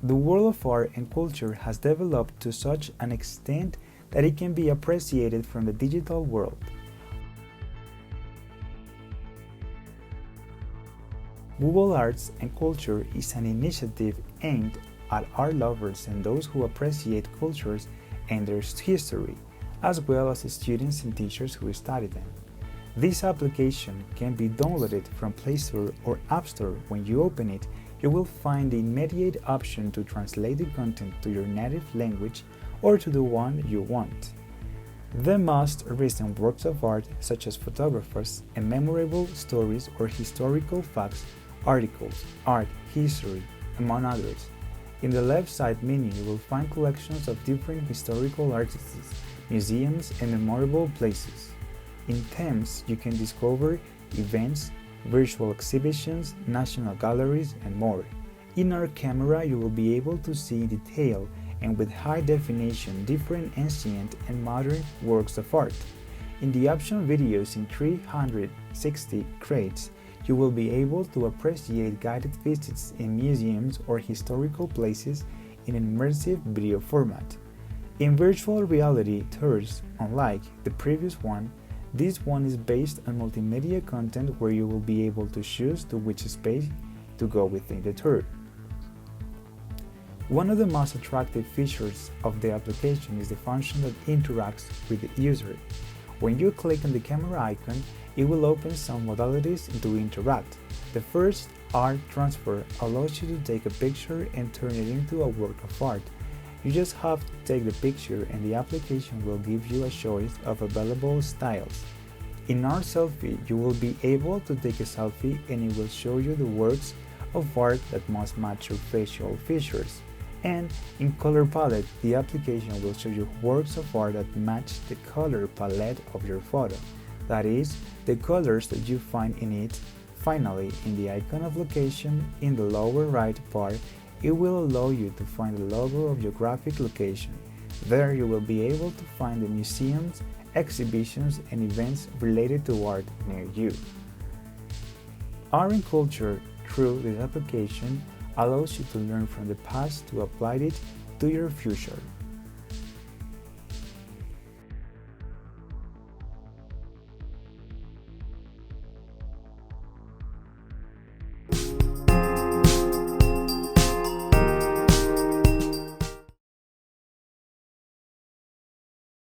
The world of art and culture has developed to such an extent that it can be appreciated from the digital world. Google Arts and Culture is an initiative aimed at art lovers and those who appreciate cultures and their history, as well as students and teachers who study them. This application can be downloaded from Play Store or App Store. When you open it, you will find the immediate option to translate the content to your native language or to the one you want. The most recent works of art, such as photographs and memorable stories or historical facts, articles, art, history, among others. In the left side menu, you will find collections of different historical artists, museums, and memorable places. In themes, you can discover events, virtual exhibitions, national galleries, and more. In our camera, you will be able to see in detail and with high definition different ancient and modern works of art. In the option videos in 360 crates, you will be able to appreciate guided visits in museums or historical places in an immersive video format. In virtual reality tours, unlike the previous one, this one is based on multimedia content where you will be able to choose to which space to go within the tour. One of the most attractive features of the application is the function that interacts with the user. When you click on the camera icon, it will open some modalities to interact. The first, art transfer, allows you to take a picture and turn it into a work of art. You just have to take the picture and the application will give you a choice of available styles. In Art Selfie, you will be able to take a selfie and it will show you the works of art that must match your facial features. And in Color Palette, the application will show you works of art that match the color palette of your photo. That is, the colors that you find in it. Finally, in the icon of location, in the lower right part, it will allow you to find the logo of your graphic location. There you will be able to find the museums, exhibitions, and events related to art near you. Art and culture, through this application, allows you to learn from the past to apply it to your future.